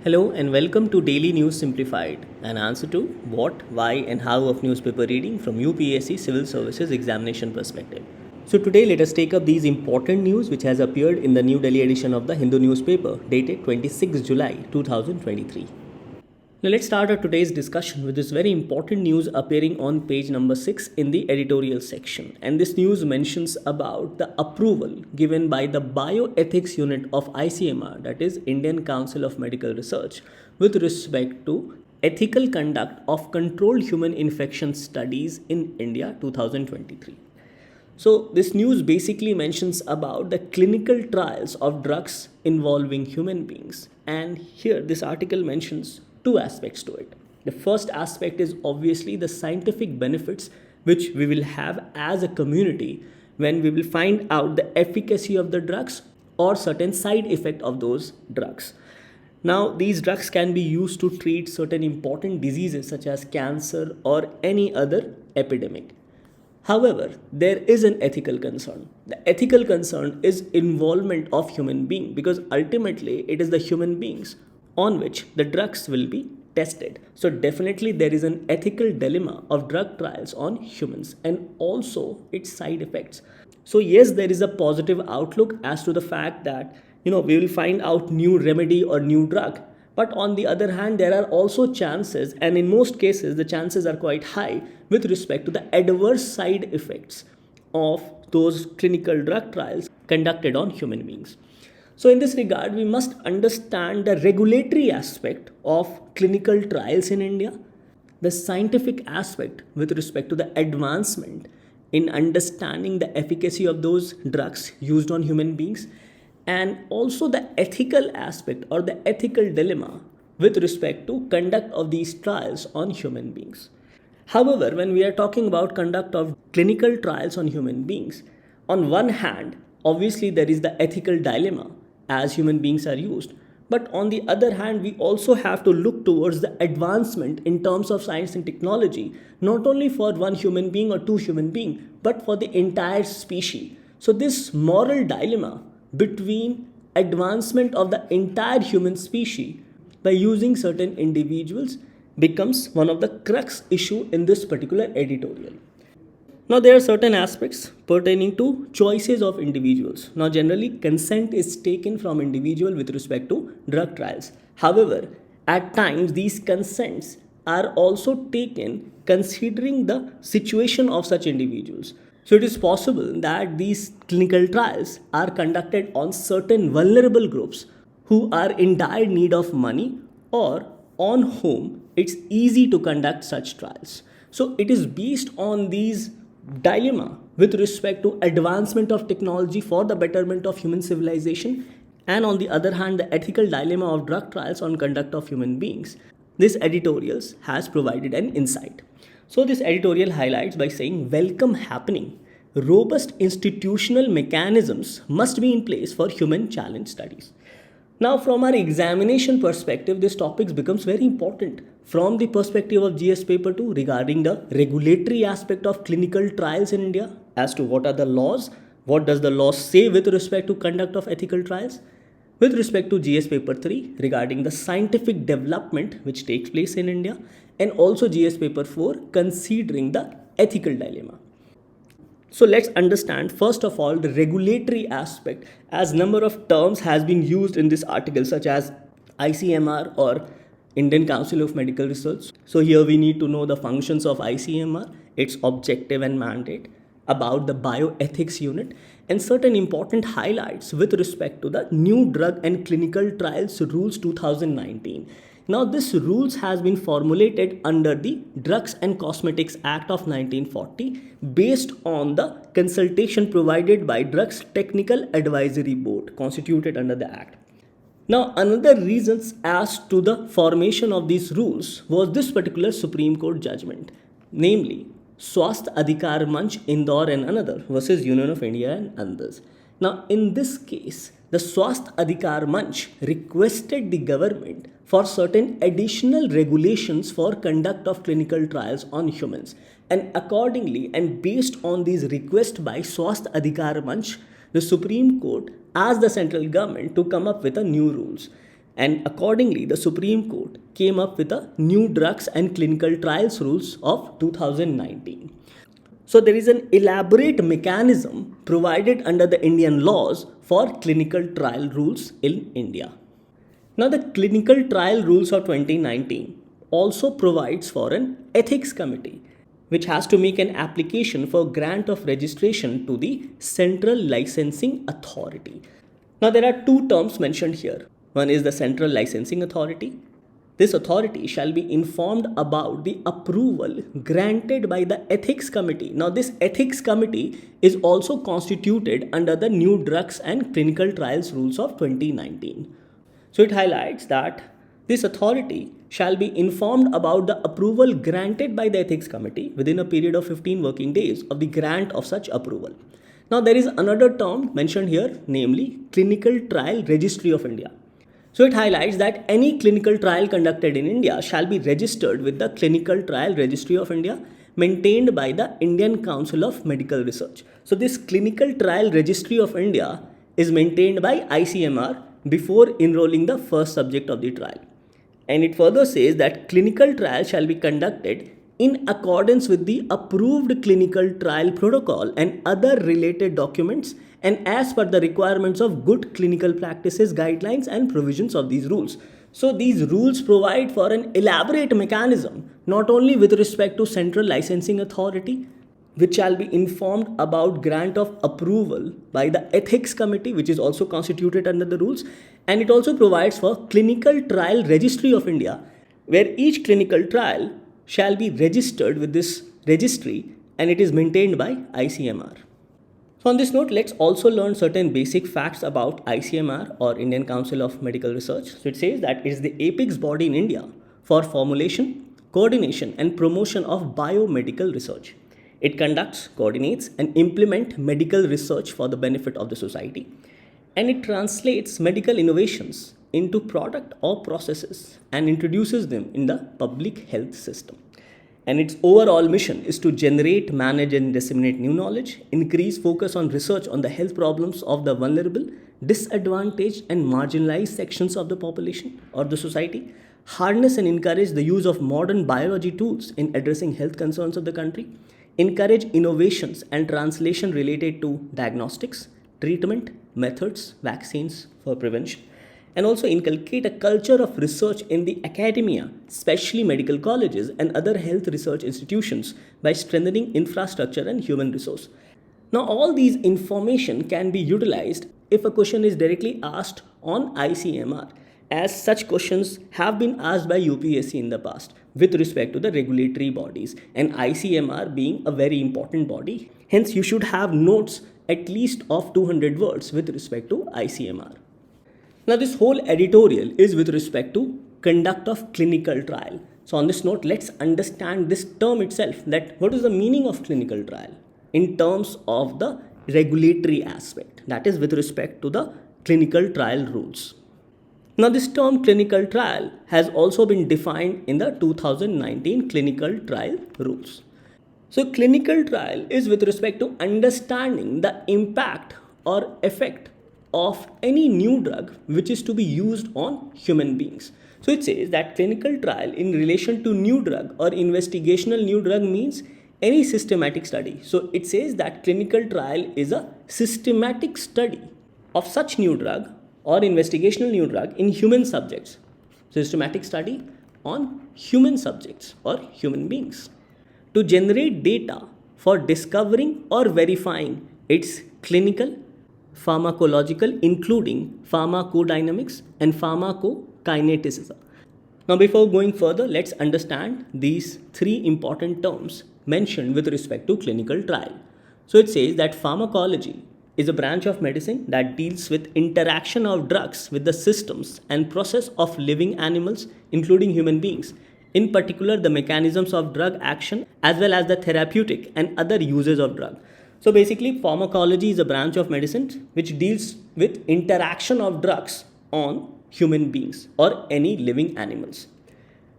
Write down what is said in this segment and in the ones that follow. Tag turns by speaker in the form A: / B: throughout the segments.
A: Hello and welcome to Daily News Simplified, an answer to what, why, and how of newspaper reading from UPSC Civil Services examination perspective. So today let us take up these important news which has appeared in the New Delhi edition of the Hindu newspaper dated 26 July 2023. Now let's start our today's discussion with this very important news appearing on page number 6 in the editorial section. And this news mentions about the approval given by the Bioethics unit of ICMR, that is Indian Council of Medical Research, with respect to ethical conduct of controlled human infection studies in India 2023. So this news basically mentions about the clinical trials of drugs involving human beings. And here this article mentions two aspects to it. The first aspect is obviously the scientific benefits which we will have as a community when we will find out the efficacy of the drugs or certain side effect of those drugs. Now, these drugs can be used to treat certain important diseases such as cancer or any other epidemic. However, there is an ethical concern. The ethical concern is involvement of human being, because ultimately it is the human beings on which the drugs will be tested. So definitely there is an ethical dilemma of drug trials on humans and also its side effects. So yes, there is a positive outlook as to the fact that we will find out new remedy or new drug. But on the other hand, there are also chances, and in most cases the chances are quite high with respect to the adverse side effects of those clinical drug trials conducted on human beings. So in this regard, we must understand the regulatory aspect of clinical trials in India, the scientific aspect with respect to the advancement in understanding the efficacy of those drugs used on human beings, and also the ethical aspect or the ethical dilemma with respect to conduct of these trials on human beings. However, when we are talking about conduct of clinical trials on human beings, on one hand, obviously there is the ethical dilemma as human beings are used. But on the other hand, we also have to look towards the advancement in terms of science and technology, not only for one human being or two human beings, but for the entire species. So this moral dilemma between advancement of the entire human species by using certain individuals becomes one of the crux issue in this particular editorial. Now, there are certain aspects pertaining to choices of individuals. Now, generally, consent is taken from individual with respect to drug trials. However, at times, these consents are also taken considering the situation of such individuals. So, it is possible that these clinical trials are conducted on certain vulnerable groups who are in dire need of money or on whom it's easy to conduct such trials. So, it is based on these dilemma with respect to advancement of technology for the betterment of human civilization, and on the other hand the ethical dilemma of drug trials on conduct of human beings. This editorials has provided an insight. So this editorial highlights by saying, welcome happening, robust institutional mechanisms must be in place for human challenge studies. Now, from our examination perspective, this topic becomes very important from the perspective of GS paper 2 regarding the regulatory aspect of clinical trials in India as to what are the laws, what does the law say with respect to conduct of ethical trials, with respect to GS paper 3 regarding the scientific development which takes place in India, and also GS paper 4 considering the ethical dilemma. So let's understand first of all the regulatory aspect, as number of terms has been used in this article such as ICMR or Indian Council of Medical Research. So here we need to know the functions of ICMR, its objective and mandate, about the bioethics unit, and certain important highlights with respect to the new drug and clinical trials rules 2019. Now, this rules has been formulated under the Drugs and Cosmetics Act of 1940 based on the consultation provided by Drugs Technical Advisory Board constituted under the Act. Now, another reasons as to the formation of these rules was this particular Supreme Court judgment, namely Swasth Adhikar Manch, Indore and another versus Union of India and others. Now, in this case, the Swasth Adhikar Manch requested the government for certain additional regulations for conduct of clinical trials on humans. And accordingly, and based on these requests by Swasth Adhikar Manch, the Supreme Court asked the central government to come up with a new rules. And accordingly, the Supreme Court came up with the New Drugs and Clinical Trials Rules of 2019. So there is an elaborate mechanism provided under the Indian laws for clinical trial rules in India. Now the Clinical Trial Rules of 2019 also provides for an ethics committee which has to make an application for grant of registration to the Central Licensing Authority. Now there are two terms mentioned here. One is the Central Licensing Authority. This authority shall be informed about the approval granted by the Ethics Committee. Now, this Ethics Committee is also constituted under the New Drugs and Clinical Trials Rules of 2019. So, it highlights that this authority shall be informed about the approval granted by the Ethics Committee within a period of 15 working days of the grant of such approval. Now, there is another term mentioned here, namely Clinical Trial Registry of India. So it highlights that any clinical trial conducted in India shall be registered with the Clinical Trial Registry of India maintained by the Indian Council of Medical Research. So this Clinical Trial Registry of India is maintained by ICMR before enrolling the first subject of the trial. And it further says that clinical trial shall be conducted in accordance with the approved clinical trial protocol and other related documents and as per the requirements of good clinical practices, guidelines and provisions of these rules. So these rules provide for an elaborate mechanism not only with respect to Central Licensing Authority, which shall be informed about grant of approval by the Ethics Committee, which is also constituted under the rules, and it also provides for Clinical Trial Registry of India, where each clinical trial shall be registered with this registry and it is maintained by ICMR. So on this note, let's also learn certain basic facts about ICMR or Indian Council of Medical Research. So it says that it is the apex body in India for formulation, coordination and promotion of biomedical research. It conducts, coordinates and implements medical research for the benefit of the society. And it translates medical innovations into product or processes and introduces them in the public health system. And its overall mission is to generate, manage and disseminate new knowledge, increase focus on research on the health problems of the vulnerable, disadvantaged and marginalized sections of the population or the society, harness and encourage the use of modern biology tools in addressing health concerns of the country, encourage innovations and translation related to diagnostics, treatment, methods, vaccines for prevention, and also inculcate a culture of research in the academia, especially medical colleges and other health research institutions by strengthening infrastructure and human resource. Now, all these information can be utilized if a question is directly asked on ICMR, as such questions have been asked by UPSC in the past with respect to the regulatory bodies, and ICMR being a very important body. Hence, you should have notes at least of 200 words with respect to ICMR. Now, this whole editorial is with respect to conduct of clinical trial. So on this note, let's understand this term itself, that what is the meaning of clinical trial in terms of the regulatory aspect, that is with respect to the clinical trial rules. Now, this term clinical trial has also been defined in the 2019 clinical trial rules. So clinical trial is with respect to understanding the impact or effect of any new drug which is to be used on human beings. So it says that clinical trial in relation to new drug or investigational new drug means any systematic study. So it says that clinical trial is a systematic study of such new drug or investigational new drug in human subjects. Systematic study on human subjects or human beings to generate data for discovering or verifying its clinical, pharmacological, including pharmacodynamics and pharmacokineticism. Now, before going further, let's understand these three important terms mentioned with respect to clinical trial. So it says that pharmacology is a branch of medicine that deals with interaction of drugs with the systems and process of living animals, including human beings, in particular the mechanisms of drug action as well as the therapeutic and other uses of drug. So basically, pharmacology is a branch of medicine which deals with interaction of drugs on human beings or any living animals.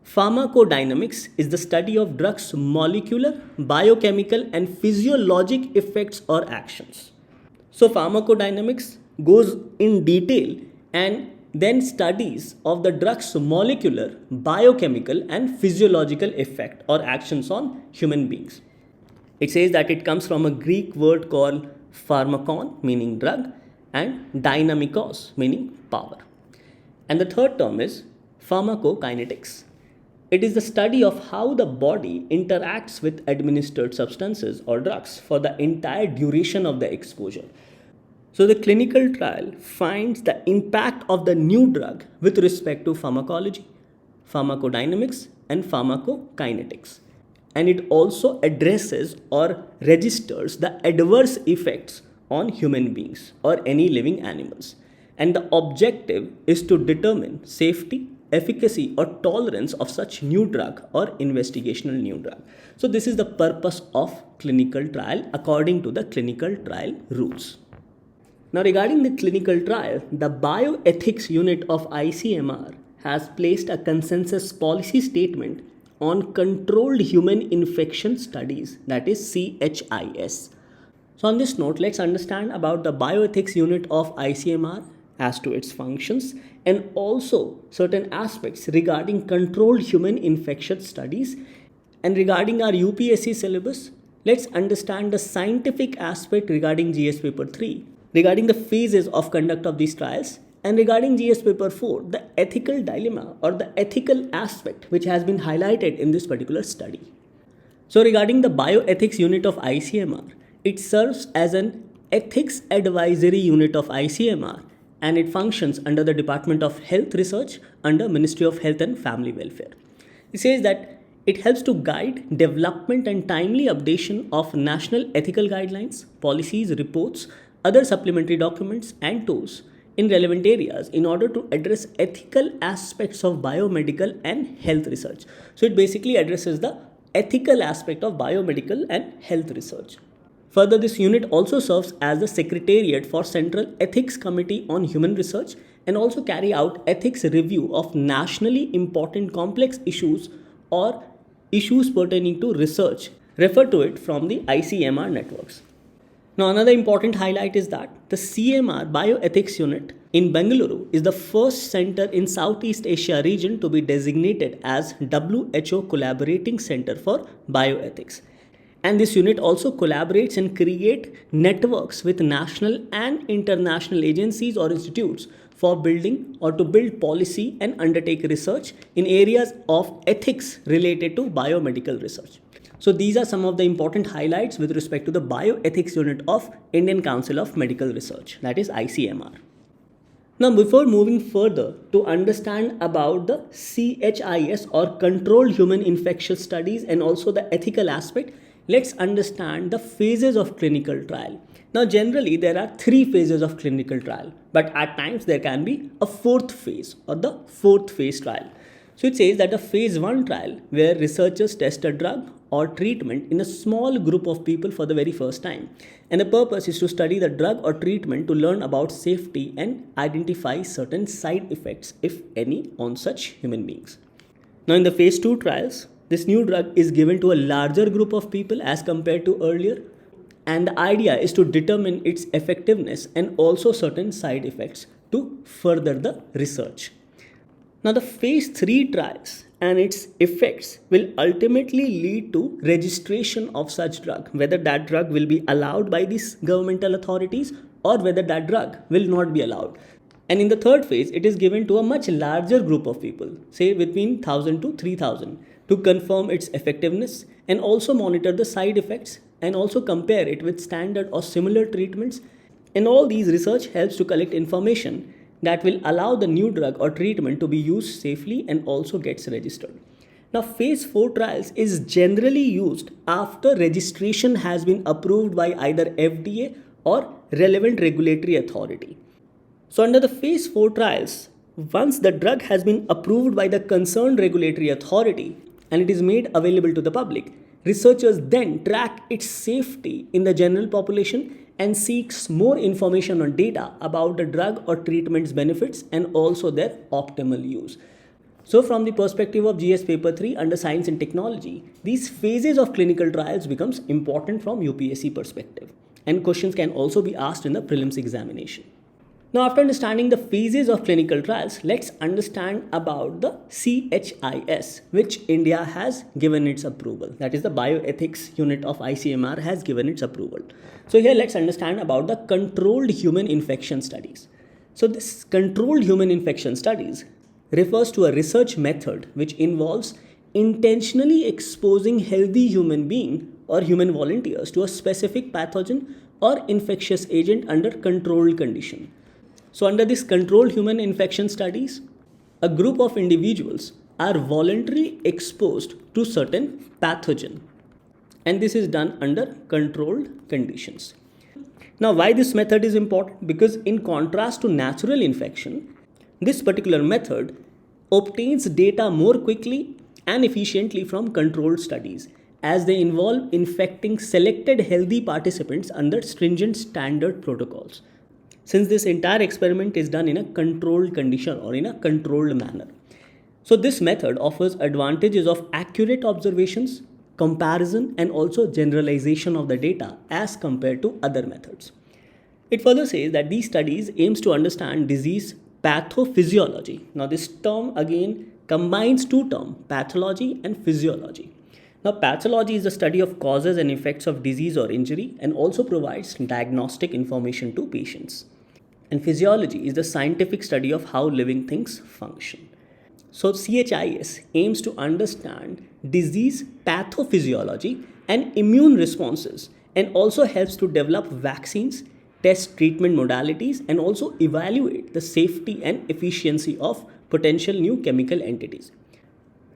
A: Pharmacodynamics is the study of drugs' molecular, biochemical and physiologic effects or actions. So pharmacodynamics goes in detail and then studies of the drug's molecular, biochemical, and physiological effect or actions on human beings. It says that it comes from a Greek word called pharmakon, meaning drug, and dynamikos, meaning power. And the third term is pharmacokinetics. It is the study of how the body interacts with administered substances or drugs for the entire duration of the exposure. So, the clinical trial finds the impact of the new drug with respect to pharmacology, pharmacodynamics, and pharmacokinetics. And it also addresses or registers the adverse effects on human beings or any living animals. And the objective is to determine safety, efficacy, or tolerance of such new drug or investigational new drug. So, this is the purpose of clinical trial according to the clinical trial rules. Now, regarding the clinical trial, the Bioethics unit of ICMR has placed a consensus policy statement on controlled human infection studies, that is CHIS. So, on this note, let's understand about the Bioethics unit of ICMR as to its functions and also certain aspects regarding controlled human infection studies. And regarding our UPSC syllabus, let's understand the scientific aspect regarding GS paper 3. Regarding the phases of conduct of these trials, and regarding GS paper 4, the ethical dilemma or the ethical aspect which has been highlighted in this particular study. So, regarding the Bioethics unit of ICMR, it serves as an ethics advisory unit of ICMR and it functions under the Department of Health Research under Ministry of Health and Family Welfare. It says that it helps to guide development and timely updation of national ethical guidelines, policies, reports, other supplementary documents and tools in relevant areas in order to address ethical aspects of biomedical and health research. So it basically addresses the ethical aspect of biomedical and health research. Further, this unit also serves as the Secretariat for Central Ethics Committee on Human Research and also carry out ethics review of nationally important complex issues or issues pertaining to research. Refer to it from the ICMR networks. Now, another important highlight is that the CMR Bioethics Unit in Bengaluru is the first center in Southeast Asia region to be designated as WHO Collaborating Center for Bioethics. And this unit also collaborates and creates networks with national and international agencies or institutes for building or to build policy and undertake research in areas of ethics related to biomedical research. So these are some of the important highlights with respect to the Bioethics unit of Indian Council of Medical Research, that is ICMR. Now, before moving further to understand about the CHIS or Controlled Human Infectious Studies and also the ethical aspect, let's understand the phases of clinical trial. Now, generally there are 3 phases of clinical trial, but at times there can be a 4th phase or the 4th phase trial. So it says that a phase 1 trial where researchers test a drug or treatment in a small group of people for the very first time. And the purpose is to study the drug or treatment to learn about safety and identify certain side effects, if any, on such human beings. Now in the phase 2 trials, this new drug is given to a larger group of people as compared to earlier. And the idea is to determine its effectiveness and also certain side effects to further the research. Now the phase 3 trials and its effects will ultimately lead to registration of such drug, whether that drug will be allowed by these governmental authorities or whether that drug will not be allowed. And in the third phase, it is given to a much larger group of people, say between 1000 to 3000, to confirm its effectiveness and also monitor the side effects and also compare it with standard or similar treatments. And all these research helps to collect information that will allow the new drug or treatment to be used safely and also gets registered. Now, phase 4 trials is generally used after registration has been approved by either FDA or relevant regulatory authority. So, under the phase 4 trials, once the drug has been approved by the concerned regulatory authority and it is made available to the public, researchers then track its safety in the general population and seeks more information on data about the drug or treatment's benefits and also their optimal use. So from the perspective of GS paper 3 under science and technology, these phases of clinical trials becomes important from UPSC perspective and questions can also be asked in the prelims examination. Now, after understanding the phases of clinical trials, let's understand about the CHIS, which India has given its approval. That is, the Bioethics unit of ICMR has given its approval. So here let's understand about the controlled human infection studies. So this controlled human infection studies refers to a research method which involves intentionally exposing healthy human being or human volunteers to a specific pathogen or infectious agent under controlled condition. So under this controlled human infection studies, a group of individuals are voluntarily exposed to certain pathogen, and this is done under controlled conditions. Now, why this method is important? Because in contrast to natural infection, this particular method obtains data more quickly and efficiently from controlled studies, as they involve infecting selected healthy participants under stringent standard protocols, since this entire experiment is done in a controlled condition or in a controlled manner. So this method offers advantages of accurate observations, comparison, and also generalization of the data as compared to other methods. It further says that these studies aims to understand disease pathophysiology. Now this term again combines two terms, pathology and physiology. Now, pathology is the study of causes and effects of disease or injury and also provides diagnostic information to patients. And physiology is the scientific study of how living things function. So, CHIS aims to understand disease pathophysiology and immune responses, and also helps to develop vaccines, test treatment modalities, and also evaluate the safety and efficiency of potential new chemical entities.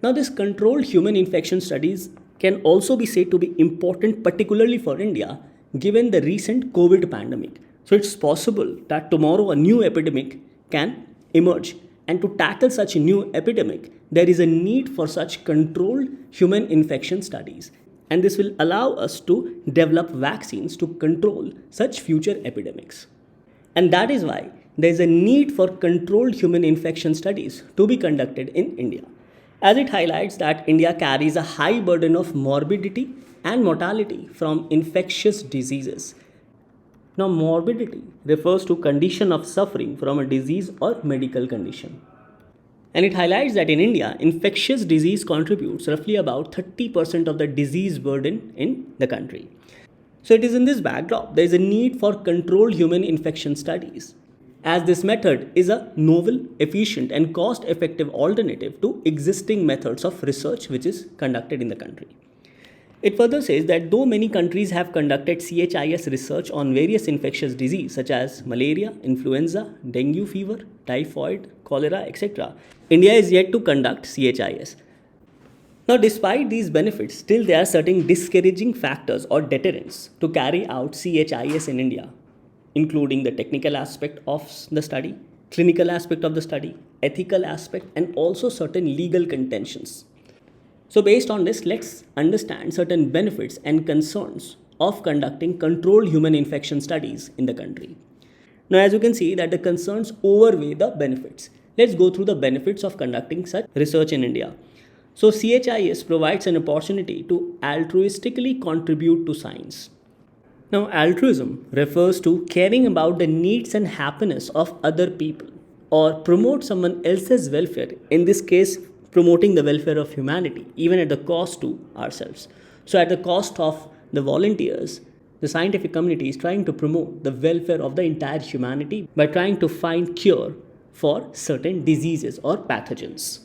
A: Now, this controlled human infection studies can also be said to be important, particularly for India, given the recent COVID pandemic. So, it's possible that tomorrow a new epidemic can emerge, and to tackle such a new epidemic, there is a need for such controlled human infection studies. And this will allow us to develop vaccines to control such future epidemics. And that is why there is a need for controlled human infection studies to be conducted in India, as it highlights that India carries a high burden of morbidity and mortality from infectious diseases. Now, morbidity refers to condition of suffering from a disease or medical condition. And it highlights that in India, infectious disease contributes roughly about 30% of the disease burden in the country. So it is in this backdrop there is a need for controlled human infection studies, as this method is a novel, efficient, and cost-effective alternative to existing methods of research which is conducted in the country. It further says that though many countries have conducted CHIS research on various infectious diseases such as malaria, influenza, dengue fever, typhoid, cholera, etc., India is yet to conduct CHIS. Now, despite these benefits, still there are certain discouraging factors or deterrents to carry out CHIS in India, including the technical aspect of the study, clinical aspect of the study, ethical aspect, and also certain legal contentions. So based on this, let's understand certain benefits and concerns of conducting controlled human infection studies in the country. Now, as you can see that the concerns overweigh the benefits. Let's go through the benefits of conducting such research in India. So CHIS provides an opportunity to altruistically contribute to science. Now, altruism refers to caring about the needs and happiness of other people or promote someone else's welfare, in this case promoting the welfare of humanity, even at the cost to ourselves. So at the cost of the volunteers, the scientific community is trying to promote the welfare of the entire humanity by trying to find cure for certain diseases or pathogens.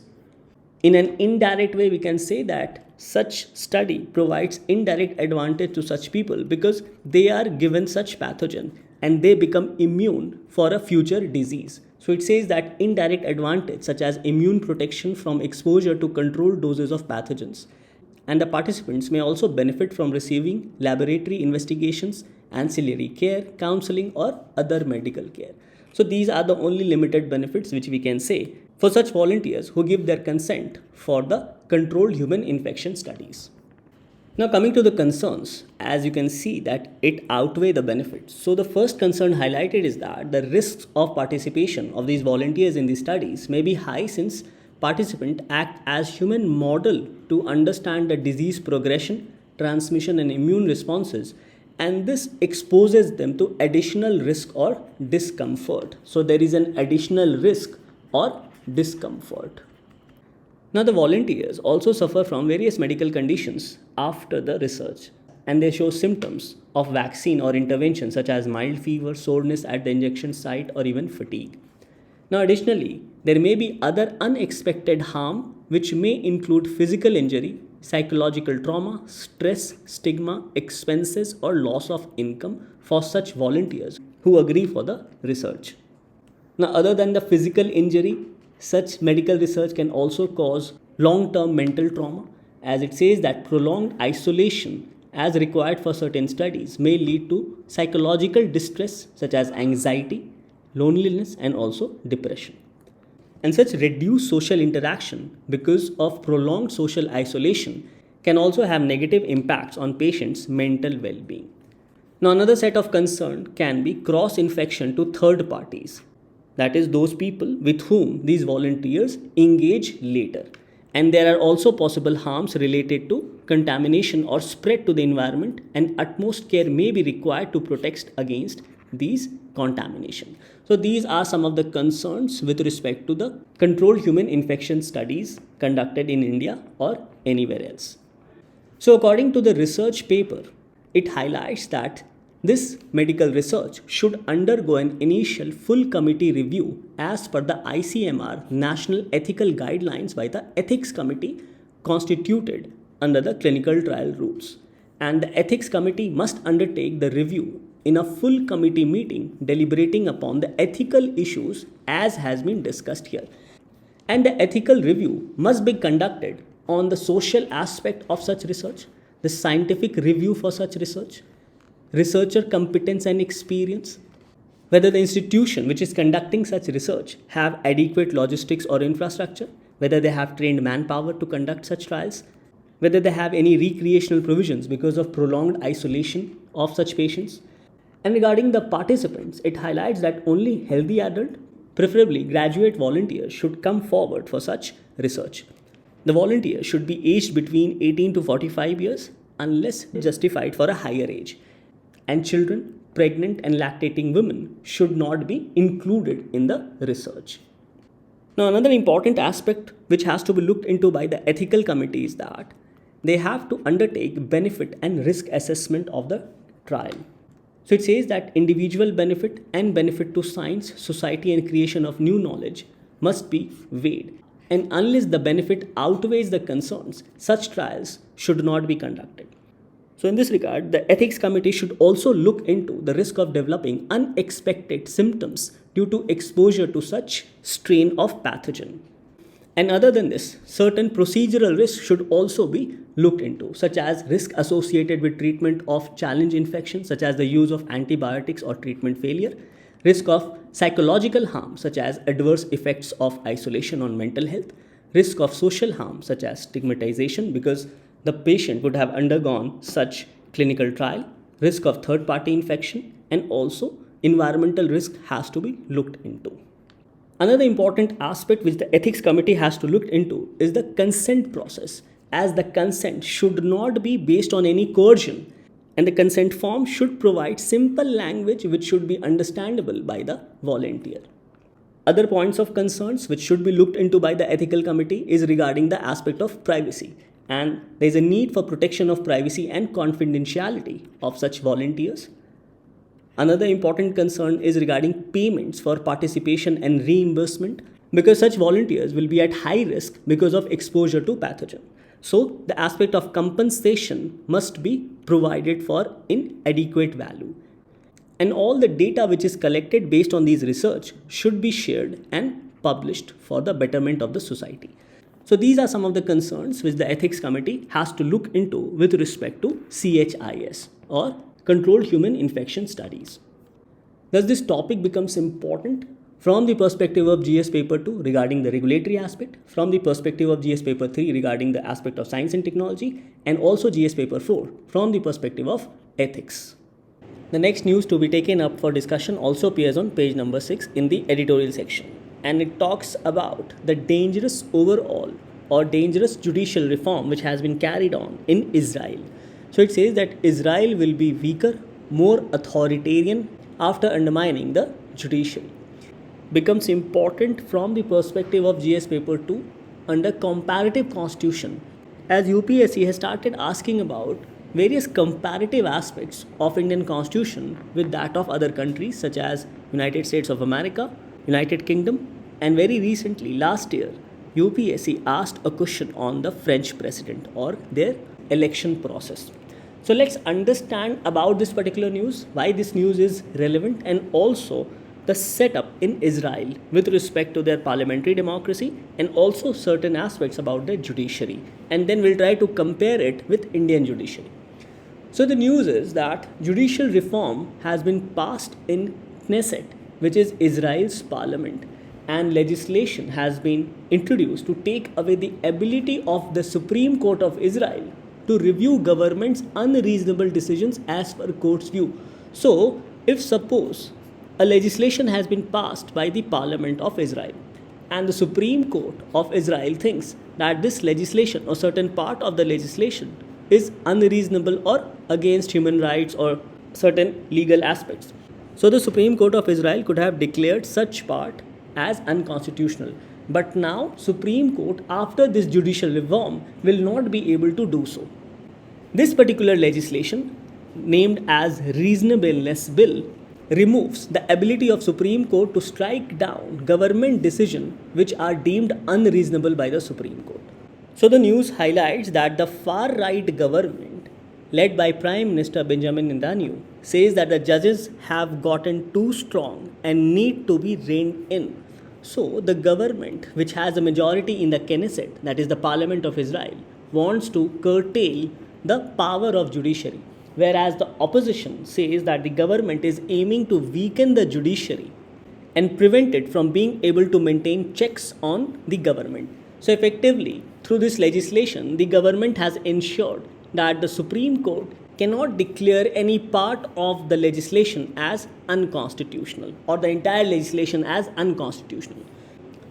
A: In an indirect way, we can say that such study provides indirect advantage to such people because they are given such pathogen and they become immune for a future disease. So it says that indirect advantage such as immune protection from exposure to controlled doses of pathogens, and the participants may also benefit from receiving laboratory investigations, ancillary care, counseling, or other medical care. So these are the only limited benefits which we can say for such volunteers who give their consent for the controlled human infection studies. Now coming to the concerns, as you can see that it outweigh the benefits. So the first concern highlighted is that the risks of participation of these volunteers in these studies may be high, since participants act as human model to understand the disease progression, transmission, and immune responses, and this exposes them to additional risk or discomfort. So there is an additional risk or discomfort. Now, the volunteers also suffer from various medical conditions after the research, and they show symptoms of vaccine or intervention such as mild fever, soreness at the injection site, or even fatigue. Now, additionally, there may be other unexpected harm which may include physical injury, psychological trauma, stress, stigma, expenses, or loss of income for such volunteers who agree for the research. Now, other than the physical injury, such medical research can also cause long-term mental trauma, as it says that prolonged isolation as required for certain studies may lead to psychological distress such as anxiety, loneliness, and also depression. And such reduced social interaction because of prolonged social isolation can also have negative impacts on patients' mental well-being. Now, another set of concern can be cross-infection to third parties, that is, those people with whom these volunteers engage later. And there are also possible harms related to contamination or spread to the environment, and utmost care may be required to protect against these contamination. So these are some of the concerns with respect to the controlled human infection studies conducted in India or anywhere else. So according to the research paper, it highlights that this medical research should undergo an initial full committee review as per the ICMR National Ethical Guidelines by the Ethics Committee constituted under the clinical trial rules. And the Ethics Committee must undertake the review in a full committee meeting deliberating upon the ethical issues as has been discussed here. And the ethical review must be conducted on the social aspect of such research, the scientific review for such research, researcher competence and experience, whether the institution which is conducting such research have adequate logistics or infrastructure, whether they have trained manpower to conduct such trials, whether they have any recreational provisions because of prolonged isolation of such patients. And regarding the participants, it highlights that only healthy adult, preferably graduate volunteers, should come forward for such research. The volunteers should be aged between 18 to 45 years unless justified for a higher age. And children, pregnant and lactating women should not be included in the research. Now, another important aspect which has to be looked into by the ethical committee is that they have to undertake benefit and risk assessment of the trial. So it says that individual benefit and benefit to science, society, and creation of new knowledge must be weighed. And unless the benefit outweighs the concerns, such trials should not be conducted. So in this regard, the ethics committee should also look into the risk of developing unexpected symptoms due to exposure to such strain of pathogen. And other than this, certain procedural risks should also be looked into, such as risk associated with treatment of challenge infections, such as the use of antibiotics or treatment failure, risk of psychological harm, such as adverse effects of isolation on mental health, risk of social harm, such as stigmatization because the patient would have undergone such clinical trial, risk of third-party infection, and also environmental risk has to be looked into. Another important aspect which the ethics committee has to look into is the consent process, as the consent should not be based on any coercion, and the consent form should provide simple language which should be understandable by the volunteer. Other points of concerns which should be looked into by the ethical committee is regarding the aspect of privacy, and there is a need for protection of privacy and confidentiality of such volunteers. Another important concern is regarding payments for participation and reimbursement, because such volunteers will be at high risk because of exposure to pathogen. So the aspect of compensation must be provided for in adequate value. And all the data which is collected based on these research should be shared and published for the betterment of the society. So these are some of the concerns which the ethics committee has to look into with respect to CHIS or controlled human infection studies. Thus this topic becomes important from the perspective of GS paper 2 regarding the regulatory aspect, from the perspective of GS paper 3 regarding the aspect of science and technology, and also GS paper 4 from the perspective of ethics. The next news to be taken up for discussion also appears on page number 6 in the editorial section, and it talks about the dangerous overall or dangerous judicial reform which has been carried on in Israel. So it says that Israel will be weaker more authoritarian after undermining the judiciary. Becomes important from the perspective of GS paper 2 under comparative constitution, as UPSC has started asking about various comparative aspects of Indian constitution with that of other countries such as United States of America, United Kingdom, and very recently last year UPSC asked a question on the French president or their election process. So let's understand about this particular news, why this news is relevant, and also the setup in Israel with respect to their parliamentary democracy and also certain aspects about the judiciary. And then we'll try to compare it with Indian judiciary. So the news is that judicial reform has been passed in Knesset, which is Israel's parliament, and legislation has been introduced to take away the ability of the Supreme Court of Israel to review government's unreasonable decisions as per court's view. So, if suppose a legislation has been passed by the Parliament of Israel and the Supreme Court of Israel thinks that this legislation or certain part of the legislation is unreasonable or against human rights or certain legal aspects, so the Supreme Court of Israel could have declared such part as unconstitutional. But now Supreme Court after this judicial reform will not be able to do so. This particular legislation, named as Reasonableness Bill, removes the ability of Supreme Court to strike down government decisions which are deemed unreasonable by the Supreme Court. So the news highlights that the far-right government, led by Prime Minister Benjamin Netanyahu, says that the judges have gotten too strong and need to be reined in. So the government, which has a majority in the Knesset, that is the Parliament of Israel, wants to curtail the power of judiciary, whereas the opposition says that the government is aiming to weaken the judiciary and prevent it from being able to maintain checks on the government. So effectively, through this legislation, the government has ensured that the Supreme Court cannot declare any part of the legislation as unconstitutional or the entire legislation as unconstitutional.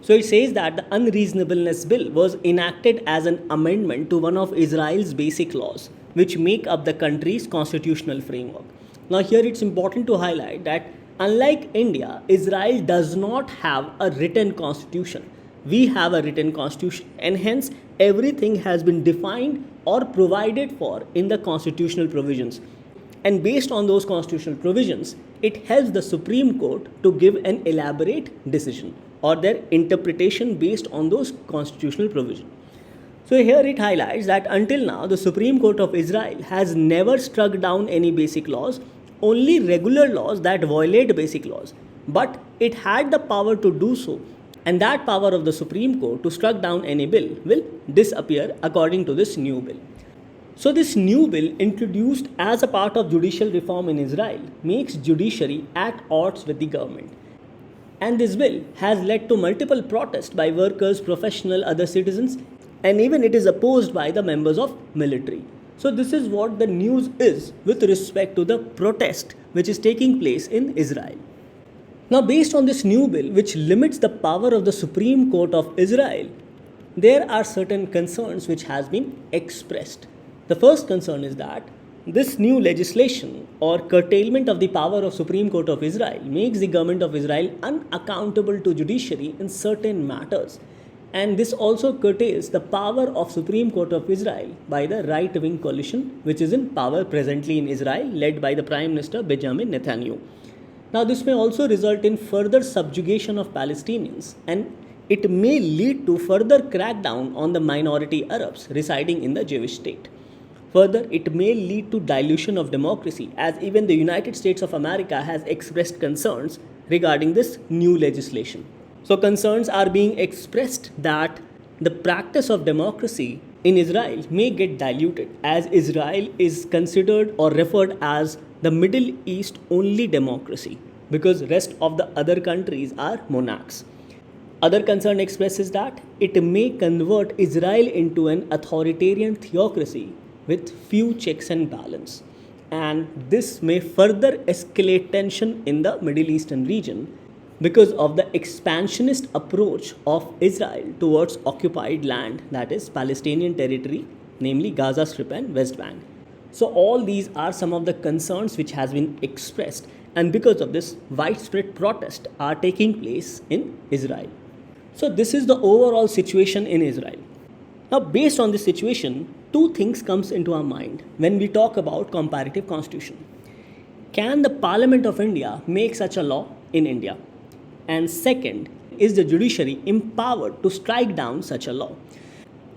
A: So it says that the Unreasonableness Bill was enacted as an amendment to one of Israel's basic laws, which make up the country's constitutional framework. Now here it's important to highlight that unlike India, Israel does not have a written constitution. We have a written constitution, and hence everything has been defined or provided for in the constitutional provisions. And based on those constitutional provisions, it helps the Supreme Court to give an elaborate decision or their interpretation based on those constitutional provisions. So here it highlights that until now, the Supreme Court of Israel has never struck down any basic laws, only regular laws that violate basic laws. But it had the power to do so, and that power of the Supreme Court to strike down any bill will disappear according to this new bill. So this new bill, introduced as a part of judicial reform in Israel, makes judiciary at odds with the government. And this bill has led to multiple protests by workers, professionals, other citizens, and even it is opposed by the members of military. So this is what the news is with respect to the protest which is taking place in Israel. Now based on this new bill which limits the power of the Supreme Court of Israel, there are certain concerns which has been expressed. The first concern is that this new legislation or curtailment of the power of Supreme Court of Israel makes the government of Israel unaccountable to judiciary in certain matters. And this also curtails the power of Supreme Court of Israel by the right-wing coalition which is in power presently in Israel, led by the Prime Minister Benjamin Netanyahu. Now this may also result in further subjugation of Palestinians, and it may lead to further crackdown on the minority Arabs residing in the Jewish state. Further, it may lead to dilution of democracy, as even the United States of America has expressed concerns regarding this new legislation. So concerns are being expressed that the practice of democracy in Israel may get diluted, as Israel is considered or referred as the Middle East only democracy, because rest of the other countries are monarchs. Other concern expresses that it may convert Israel into an authoritarian theocracy with few checks and balance, and this may further escalate tension in the Middle Eastern region because of the expansionist approach of Israel towards occupied land, that is Palestinian territory, namely Gaza Strip and West Bank. So all these are some of the concerns which has been expressed, and because of this, widespread protests are taking place in Israel. So this is the overall situation in Israel. Now, based on this situation, two things comes into our mind when we talk about comparative constitution. Can the Parliament of India make such a law in India? And second, is the judiciary empowered to strike down such a law?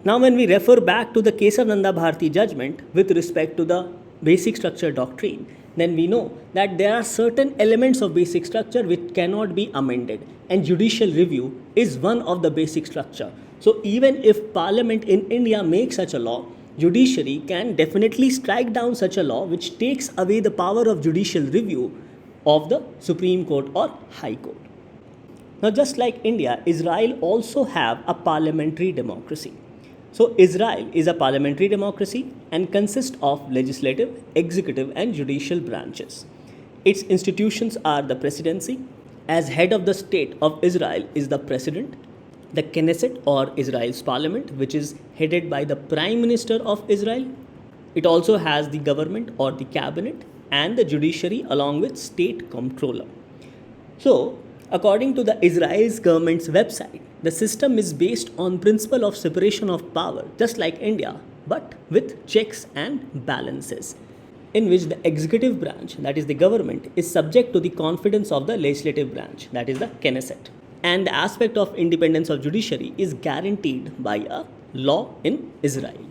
A: Now, when we refer back to the Kesavananda Bharati judgment with respect to the basic structure doctrine, then we know that there are certain elements of basic structure which cannot be amended, and judicial review is one of the basic structure. So even if Parliament in India makes such a law, judiciary can definitely strike down such a law which takes away the power of judicial review of the Supreme Court or High Court. Now, just like India, Israel also have a parliamentary democracy. So Israel is a parliamentary democracy and consists of legislative, executive and judicial branches. Its institutions are the presidency. As head of the state of Israel is the president, the Knesset or Israel's parliament, which is headed by the Prime Minister of Israel. It also has the government or the cabinet and the judiciary along with state comptroller. So, according to the Israel's government's website, the system is based on principle of separation of power, just like India, but with checks and balances, in which the executive branch, that is the government, is subject to the confidence of the legislative branch, that is the Knesset. And the aspect of independence of judiciary is guaranteed by a law in Israel.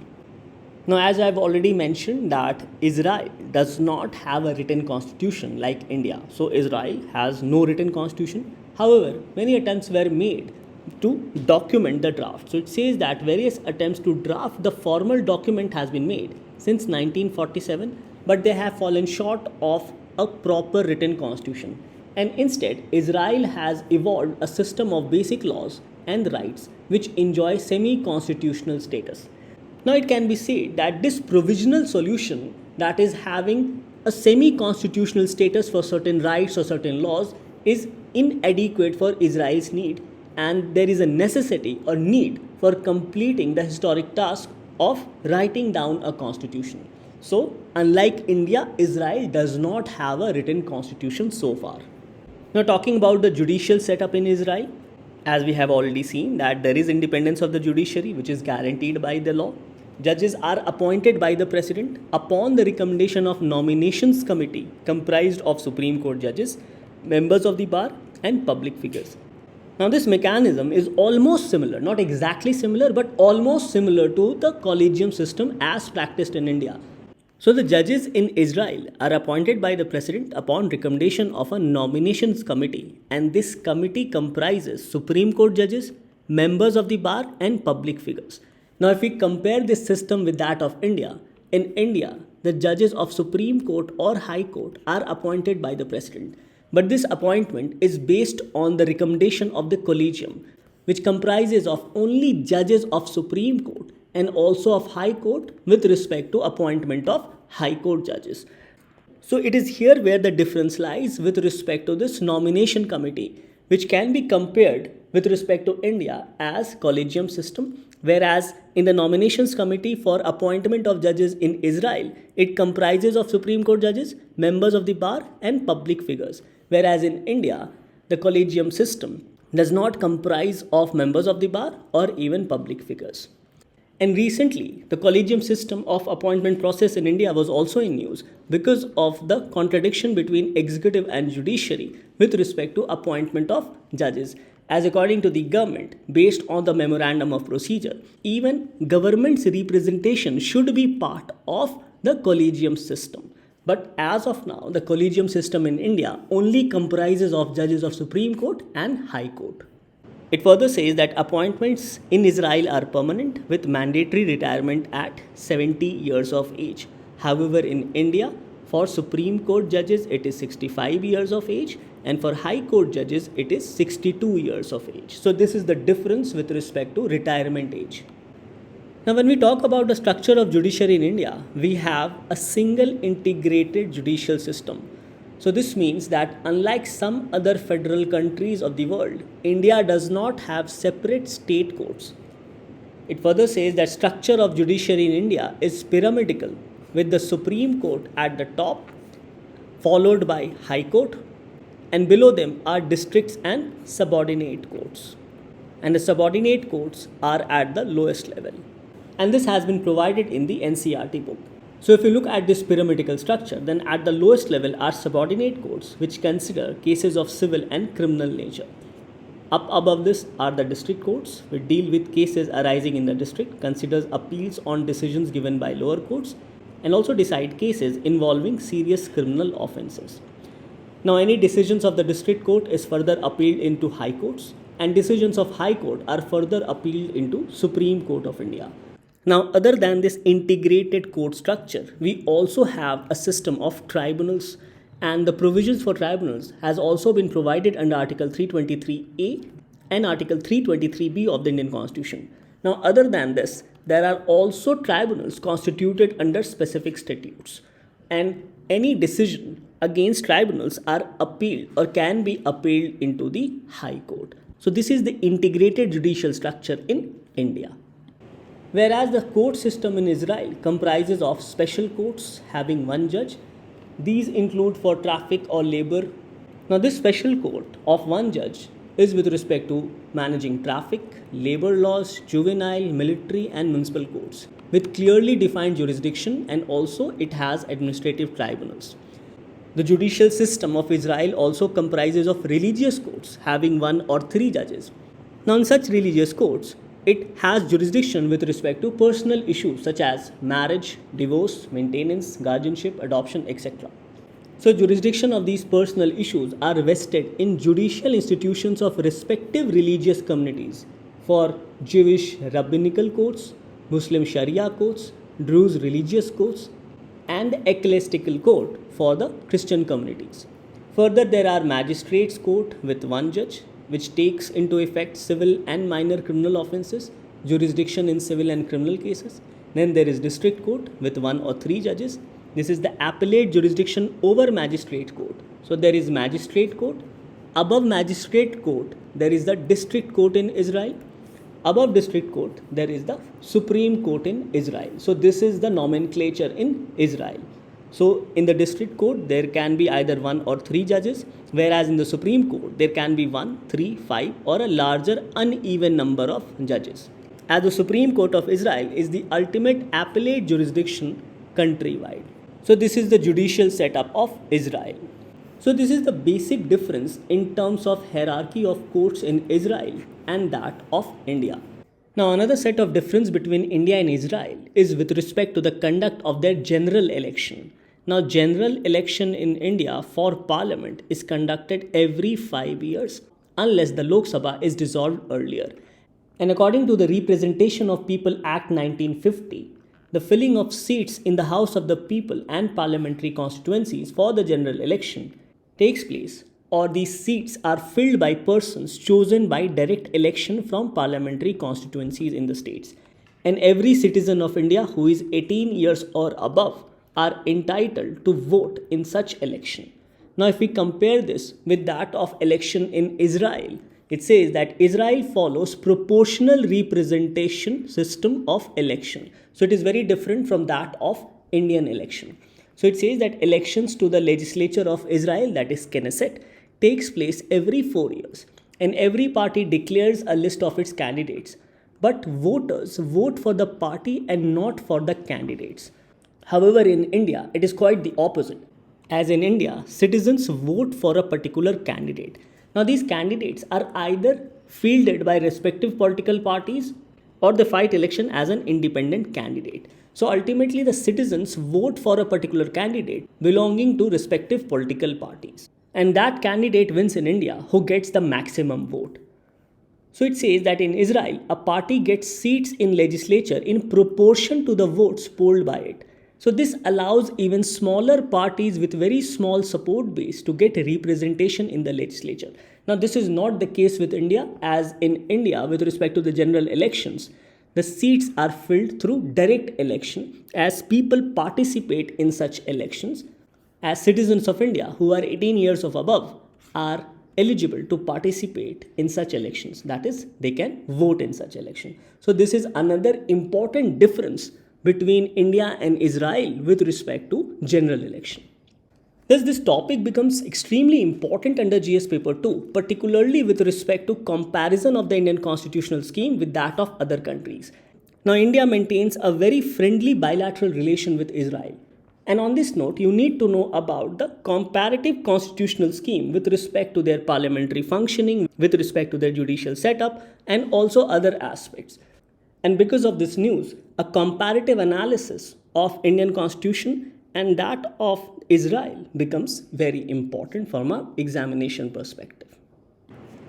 A: Now, as I have already mentioned that Israel does not have a written constitution like India. So Israel has no written constitution. However, many attempts were made to document the draft. So it says that various attempts to draft the formal document has been made since 1947, but they have fallen short of a proper written constitution. And instead, Israel has evolved a system of basic laws and rights which enjoy semi-constitutional status. Now, it can be said that this provisional solution, that is having a semi-constitutional status for certain rights or certain laws, is inadequate for Israel's need, and there is a necessity or need for completing the historic task of writing down a constitution. So, unlike India, Israel does not have a written constitution so far. Now, talking about the judicial setup in Israel, as we have already seen that there is independence of the judiciary which is guaranteed by the law. Judges are appointed by the president upon the recommendation of nominations committee comprised of Supreme Court judges, members of the bar and public figures. Now, this mechanism is almost similar, not exactly similar, but almost similar to the collegium system as practiced in India. So the judges in Israel are appointed by the president upon recommendation of a nominations committee, and this committee comprises Supreme Court judges, members of the bar and public figures. Now, if we compare this system with that of India, in India, the judges of Supreme Court or High Court are appointed by the president. But this appointment is based on the recommendation of the collegium, which comprises of only judges of Supreme Court and also of High Court with respect to appointment of High Court judges. So it is here where the difference lies with respect to this nomination committee, which can be compared with respect to India as collegium system, whereas in the nominations committee for appointment of judges in Israel, it comprises of Supreme Court judges, members of the bar and public figures, whereas in India, the collegium system does not comprise of members of the bar or even public figures. And recently, the collegium system of appointment process in India was also in news because of the contradiction between executive and judiciary with respect to appointment of judges. As according to the government, based on the memorandum of procedure, even government's representation should be part of the collegium system. But as of now, the collegium system in India only comprises of judges of Supreme Court and High Court. It further says that appointments in Israel are permanent with mandatory retirement at 70 years of age. However, in India, for Supreme Court judges, it is 65 years of age, and for High Court judges, it is 62 years of age. So this is the difference with respect to retirement age. Now, when we talk about the structure of judiciary in India, we have a single integrated judicial system. So this means that unlike some other federal countries of the world, India does not have separate state courts. It further says that structure of judiciary in India is pyramidal, with the Supreme Court at the top, followed by High Court, and below them are districts and subordinate courts. And the subordinate courts are at the lowest level. And this has been provided in the NCERT book. So if you look at this pyramidal structure, then at the lowest level are subordinate courts, which consider cases of civil and criminal nature. Up above this are the district courts, which deal with cases arising in the district, considers appeals on decisions given by lower courts, and also decide cases involving serious criminal offences. Now, any decisions of the district court is further appealed into high courts, and decisions of high court are further appealed into Supreme Court of India. Now, other than this integrated court structure, we also have a system of tribunals, and the provisions for tribunals has also been provided under Article 323A and Article 323B of the Indian Constitution. Now, other than this, there are also tribunals constituted under specific statutes, and any decision against tribunals are appealed or can be appealed into the High Court. So this is the integrated judicial structure in India. Whereas the court system in Israel comprises of special courts having one judge. These include for traffic or labor. Now this special court of one judge is with respect to managing traffic, labor laws, juvenile, military and municipal courts with clearly defined jurisdiction, and also it has administrative tribunals. The judicial system of Israel also comprises of religious courts having one or three judges. Now in such religious courts, it has jurisdiction with respect to personal issues such as marriage, divorce, maintenance, guardianship, adoption, etc. So jurisdiction of these personal issues are vested in judicial institutions of respective religious communities. For Jewish rabbinical courts, Muslim Sharia courts, Druze religious courts, and the ecclesiastical court for the Christian communities. Further, there are magistrates court with one judge, which takes into effect civil and minor criminal offences, jurisdiction in civil and criminal cases. Then there is district court with one or three judges. This is the appellate jurisdiction over magistrate court. So there is magistrate court. Above magistrate court, there is the district court in Israel. Above district court, there is the Supreme Court in Israel. So this is the nomenclature in Israel. So in the district court, there can be either one or three judges, whereas in the Supreme Court, there can be 1, 3, 5 or a larger uneven number of judges. As the Supreme Court of Israel is the ultimate appellate jurisdiction countrywide. So this is the judicial setup of Israel. So this is the basic difference in terms of hierarchy of courts in Israel and that of India. Now another set of difference between India and Israel is with respect to the conduct of their general election. Now general election in India for parliament is conducted every 5 years unless the Lok Sabha is dissolved earlier. And according to the Representation of People Act 1950, the filling of seats in the House of the People and parliamentary constituencies for the general election takes place, or these seats are filled by persons chosen by direct election from parliamentary constituencies in the states. And every citizen of India who is 18 years or above are entitled to vote in such election. Now if we compare this with that of election in Israel, it says that Israel follows proportional representation system of election. So it is very different from that of Indian election. So it says that elections to the legislature of Israel, that is Knesset, takes place every 4 years, and every party declares a list of its candidates. But voters vote for the party and not for the candidates. However, in India, it is quite the opposite. As in India, citizens vote for a particular candidate. Now, these candidates are either fielded by respective political parties or they fight election as an independent candidate. So ultimately, the citizens vote for a particular candidate belonging to respective political parties. And that candidate wins in India who gets the maximum vote. So it says that in Israel, a party gets seats in legislature in proportion to the votes polled by it. So this allows even smaller parties with very small support base to get representation in the legislature. Now this is not the case with India, as in India with respect to the general elections, the seats are filled through direct election as people participate in such elections, as citizens of India who are 18 years of above are eligible to participate in such elections. That is, they can vote in such election. So this is another important difference between India and Israel with respect to general election. Thus, this topic becomes extremely important under GS paper 2, particularly with respect to comparison of the Indian constitutional scheme with that of other countries. Now, India maintains a very friendly bilateral relation with Israel. And on this note, you need to know about the comparative constitutional scheme with respect to their parliamentary functioning, with respect to their judicial setup, and also other aspects. And because of this news, a comparative analysis of Indian constitution and that of Israel becomes very important from an examination perspective.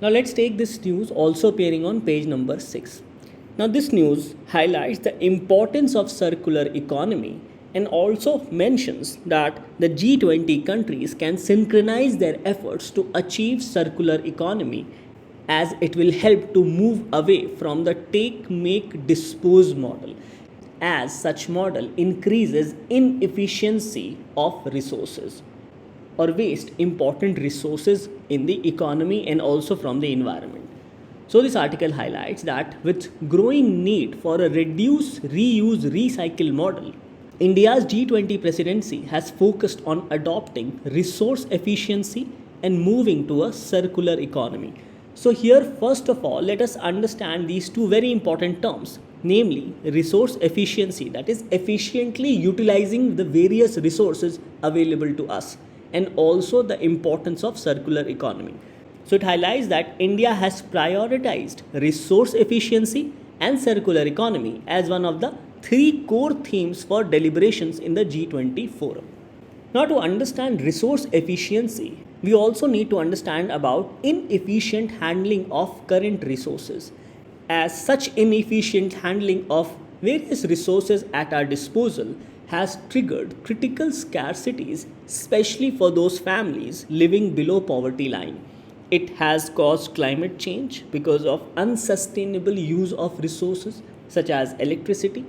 A: Now let's take this news also appearing on page number 6. Now this news highlights the importance of circular economy and also mentions that the G20 countries can synchronize their efforts to achieve circular economy, as it will help to move away from the take, make, dispose model, as such model increases inefficiency of resources or waste important resources in the economy and also from the environment. So this article highlights that with growing need for a reduce, reuse, recycle model, India's G20 presidency has focused on adopting resource efficiency and moving to a circular economy. So here, first of all, let us understand these two very important terms, namely resource efficiency, that is efficiently utilizing the various resources available to us, and also the importance of circular economy. So it highlights that India has prioritized resource efficiency and circular economy as one of the three core themes for deliberations in the G20 forum. Now, to understand resource efficiency, we also need to understand about inefficient handling of current resources, as such inefficient handling of various resources at our disposal has triggered critical scarcities, especially for those families living below poverty line. It has caused climate change because of unsustainable use of resources such as electricity,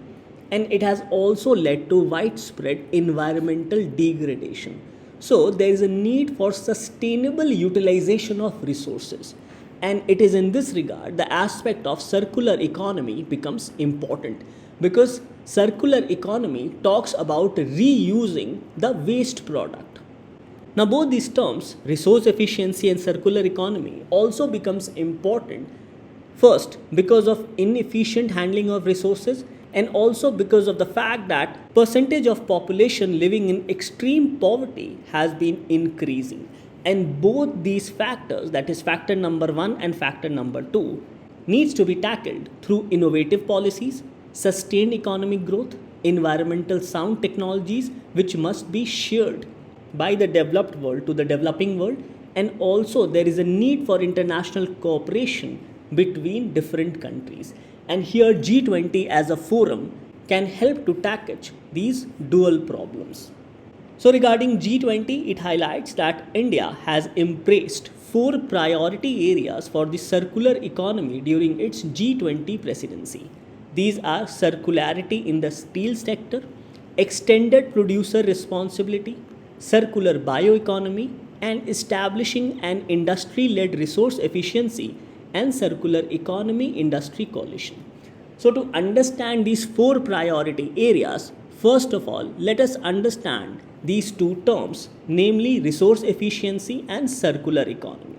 A: and it has also led to widespread environmental degradation. So there is a need for sustainable utilization of resources, and it is in this regard the aspect of circular economy becomes important, because circular economy talks about reusing the waste product. Now both these terms, resource efficiency and circular economy, also becomes important, first because of inefficient handling of resources, and also because of the fact that percentage of population living in extreme poverty has been increasing. And both these factors, that is factor number 1 and factor number 2, needs to be tackled through innovative policies, sustained economic growth, environmental sound technologies which must be shared by the developed world to the developing world, and also there is a need for international cooperation between different countries. And here G20 as a forum can help to tackle these dual problems. So regarding G20, it highlights that India has embraced 4 priority areas for the circular economy during its G20 presidency. These are circularity in the steel sector, extended producer responsibility, circular bioeconomy, and establishing an industry-led resource efficiency and circular economy industry coalition. So to understand these 4 priority areas, first of all, let us understand these two terms, namely resource efficiency and circular economy.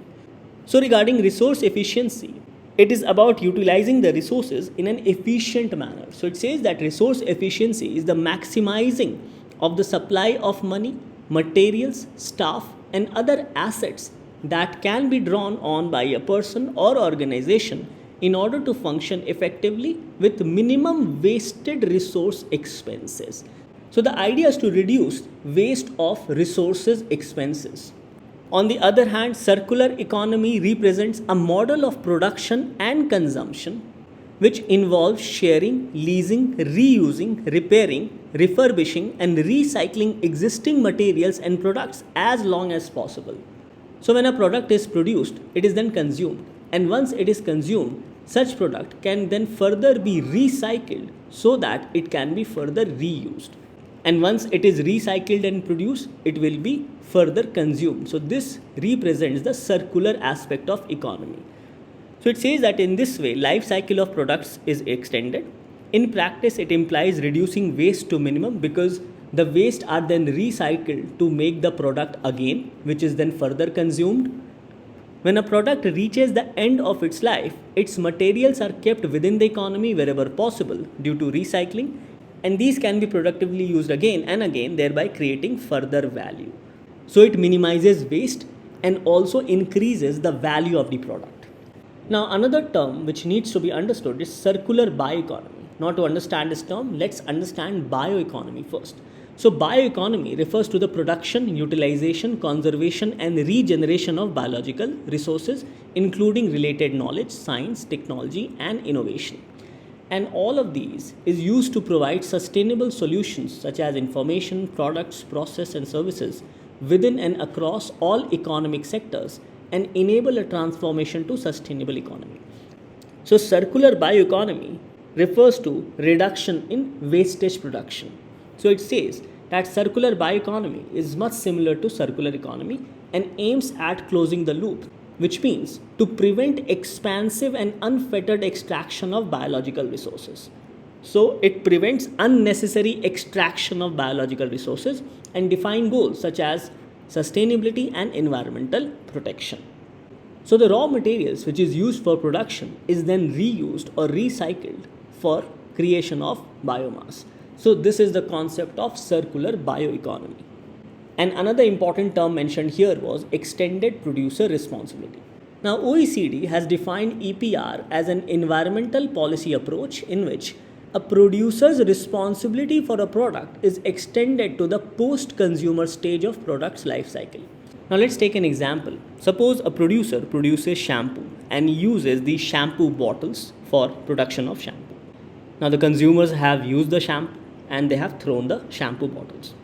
A: So regarding resource efficiency, it is about utilizing the resources in an efficient manner. So it says that resource efficiency is the maximizing of the supply of money, materials, staff, and other assets that can be drawn on by a person or organization in order to function effectively with minimum wasted resource expenses. So the idea is to reduce waste of resources expenses. On the other hand, circular economy represents a model of production and consumption which involves sharing, leasing, reusing, repairing, refurbishing, and recycling existing materials and products as long as possible. So when a product is produced, it is then consumed, and once it is consumed, such product can then further be recycled so that it can be further reused. And once it is recycled and produced, it will be further consumed. So this represents the circular aspect of economy. So it says that in this way, life cycle of products is extended, In practice, it implies reducing waste to minimum because the waste are then recycled to make the product again, which is then further consumed. When a product reaches the end of its life, its materials are kept within the economy wherever possible due to recycling, and these can be productively used again and again, thereby creating further value. So it minimizes waste and also increases the value of the product. Now, another term which needs to be understood is circular bioeconomy. Now, to understand this term, let's understand bioeconomy first. So, bioeconomy refers to the production, utilization, conservation, and regeneration of biological resources, including related knowledge, science, technology, and innovation. And all of these is used to provide sustainable solutions such as information, products, process, and services within and across all economic sectors and enable a transformation to sustainable economy. So, circular bioeconomy refers to reduction in wastage production. So it says that circular bioeconomy is much similar to circular economy and aims at closing the loop, which means to prevent expansive and unfettered extraction of biological resources. So it prevents unnecessary extraction of biological resources and define goals such as sustainability and environmental protection. So the raw materials which is used for production is then reused or recycled for creation of biomass. So this is the concept of circular bioeconomy. And another important term mentioned here was extended producer responsibility. Now OECD has defined EPR as an environmental policy approach in which a producer's responsibility for a product is extended to the post-consumer stage of product's life cycle. Now let's take an example. Suppose a producer produces shampoo and uses these shampoo bottles for production of shampoo. Now the consumers have used the shampoo and they have thrown the shampoo bottles.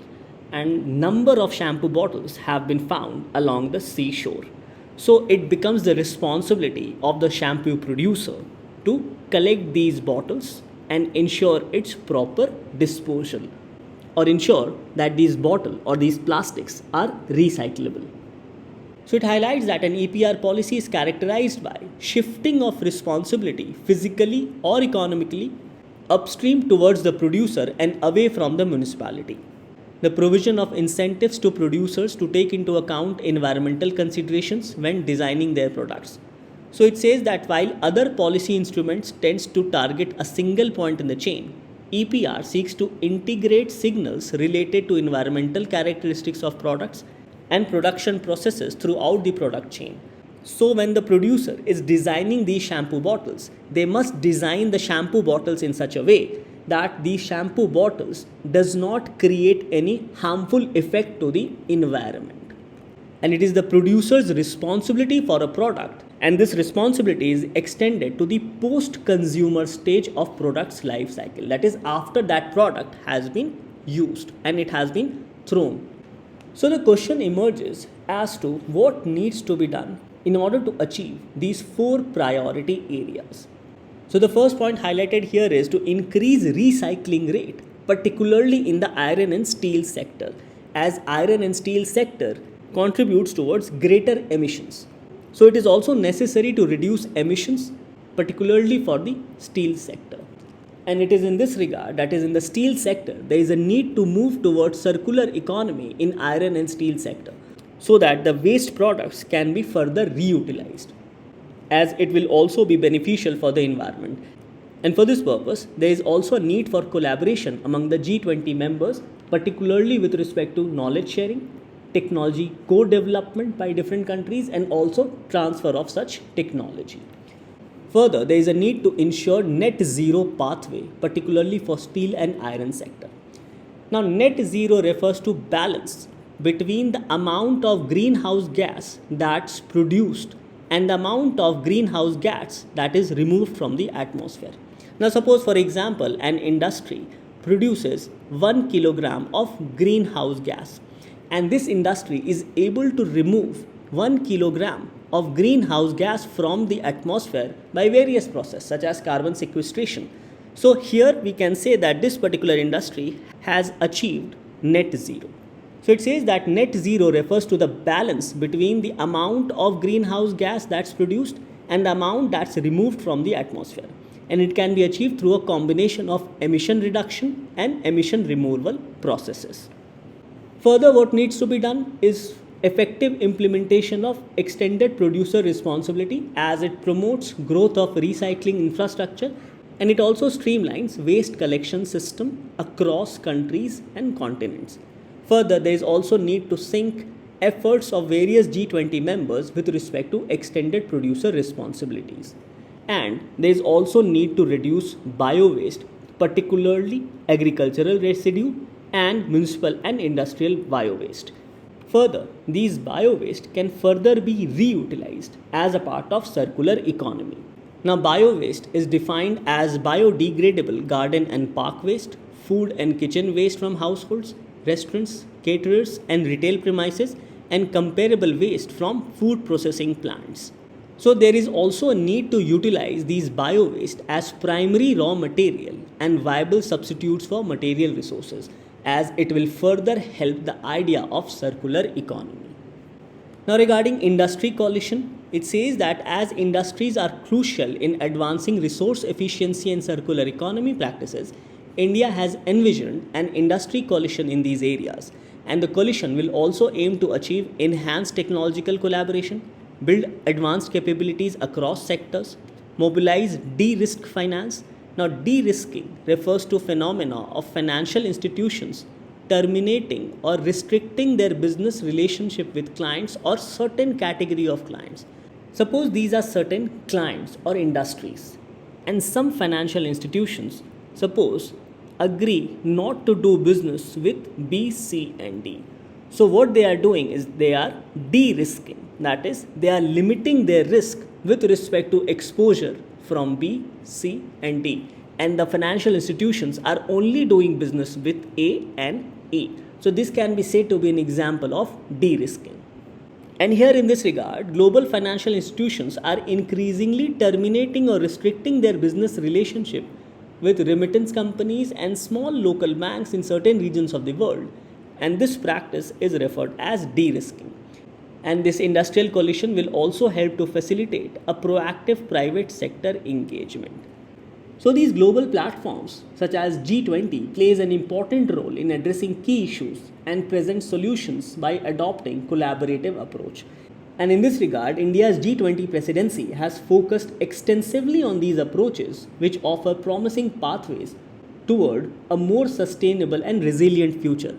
A: And number of shampoo bottles have been found along the seashore. So it becomes the responsibility of the shampoo producer to collect these bottles and ensure its proper disposal, or ensure that these bottles or these plastics are recyclable. So it highlights that an EPR policy is characterized by shifting of responsibility physically or economically upstream towards the producer and away from the municipality. The provision of incentives to producers to take into account environmental considerations when designing their products. So it says that while other policy instruments tends to target a single point in the chain, EPR seeks to integrate signals related to environmental characteristics of products and production processes throughout the product chain. So when the producer is designing these shampoo bottles, they must design the shampoo bottles in such a way that these shampoo bottles does not create any harmful effect to the environment. And it is the producer's responsibility for a product, and this responsibility is extended to the post-consumer stage of product's life cycle. That is, after that product has been used and it has been thrown. So the question emerges as to what needs to be done in order to achieve these 4 priority areas. So the first point highlighted here is to increase recycling rate, particularly in the iron and steel sector, as iron and steel sector contributes towards greater emissions. So it is also necessary to reduce emissions, particularly for the steel sector. And it is in this regard, that is in the steel sector, there is a need to move towards circular economy in iron and steel sector, so that the waste products can be further reutilized, as it will also be beneficial for the environment. And for this purpose, there is also a need for collaboration among the G20 members, particularly with respect to knowledge sharing, technology co-development by different countries, and also transfer of such technology. Further, there is a need to ensure net zero pathway, particularly for steel and iron sector. Now, net zero refers to balance between the amount of greenhouse gas that's produced and the amount of greenhouse gas that is removed from the atmosphere. Now, suppose for example, an industry produces 1 kilogram of greenhouse gas, and this industry is able to remove 1 kilogram of greenhouse gas from the atmosphere by various processes such as carbon sequestration. So here we can say that this particular industry has achieved net zero. So it says that net zero refers to the balance between the amount of greenhouse gas that's produced and the amount that's removed from the atmosphere. and it can be achieved through a combination of emission reduction and emission removal processes. Further, what needs to be done is effective implementation of extended producer responsibility, as it promotes growth of recycling infrastructure and it also streamlines waste collection system across countries and continents. Further, there is also need to sync efforts of various G20 members with respect to extended producer responsibilities. And there is also need to reduce bio-waste, particularly agricultural residue and municipal and industrial bio-waste. Further, these bio-waste can further be reutilized as a part of circular economy. Now, bio-waste is defined as biodegradable garden and park waste, food and kitchen waste from households, restaurants, caterers and retail premises, and comparable waste from food processing plants. So there is also a need to utilize these bio-waste as primary raw material and viable substitutes for material resources, as it will further help the idea of circular economy. Now, regarding industry coalition, it says that as industries are crucial in advancing resource efficiency and circular economy practices, India has envisioned an industry coalition in these areas, and the coalition will also aim to achieve enhanced technological collaboration, build advanced capabilities across sectors, mobilize de-risk finance. Now, de-risking refers to phenomena of financial institutions terminating or restricting their business relationship with clients or certain category of clients. Suppose these are certain clients or industries, and some financial institutions, suppose, agree not to do business with B, C, and D. So, what they are doing is they are de-risking, that is, they are limiting their risk with respect to exposure from B, C, and D. And the financial institutions are only doing business with A and E. So, this can be said to be an example of de-risking. And here in this regard, global financial institutions are increasingly terminating or restricting their business relationship with remittance companies and small local banks in certain regions of the world. And this practice is referred as de-risking. And this industrial coalition will also help to facilitate a proactive private sector engagement. So these global platforms such as G20 plays an important role in addressing key issues and present solutions by adopting collaborative approach. And in this regard, India's G20 presidency has focused extensively on these approaches, which offer promising pathways toward a more sustainable and resilient future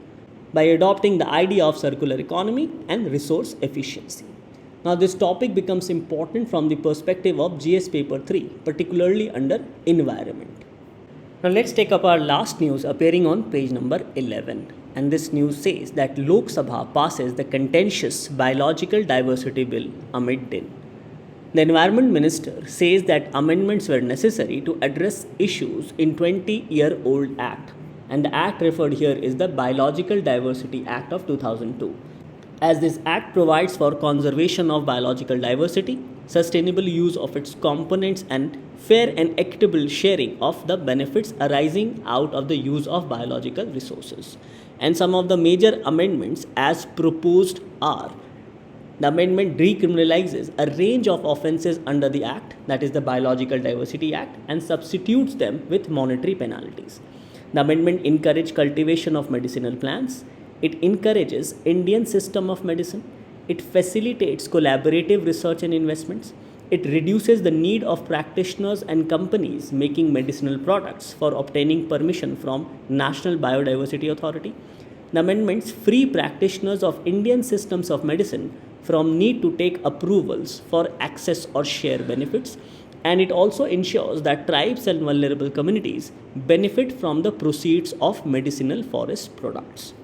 A: by adopting the idea of circular economy and resource efficiency. Now, this topic becomes important from the perspective of GS paper 3, particularly under environment. Now, let's take up our last news appearing on page number 11. And this news says that Lok Sabha passes the contentious Biological Diversity Bill amid din. The Environment Minister says that amendments were necessary to address issues in 20-year-old Act. And the Act referred here is the Biological Diversity Act of 2002. As this Act provides for conservation of biological diversity, sustainable use of its components, and fair and equitable sharing of the benefits arising out of the use of biological resources. And some of the major amendments as proposed are: the amendment decriminalizes a range of offences under the Act, that is the Biological Diversity Act, and substitutes them with monetary penalties. The amendment encourages cultivation of medicinal plants. It encourages Indian system of medicine. It facilitates collaborative research and investments. It reduces the need of practitioners and companies making medicinal products for obtaining permission from National Biodiversity Authority. The amendments free practitioners of Indian systems of medicine from need to take approvals for access or share benefits. And it also ensures that tribes and vulnerable communities benefit from the proceeds of medicinal forest products.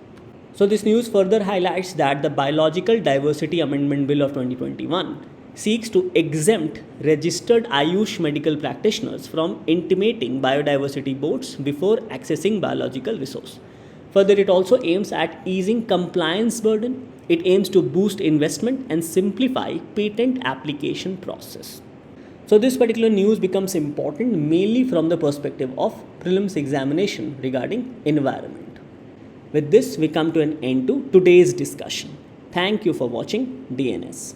A: So this news further highlights that the Biological Diversity Amendment Bill of 2021 seeks to exempt registered Ayush medical practitioners from intimating biodiversity boards before accessing biological resource. Further, it also aims at easing compliance burden. It aims to boost investment and simplify patent application process. So this particular news becomes important mainly from the perspective of prelims examination regarding environment. With this, we come to an end to today's discussion. Thank you for watching DNS.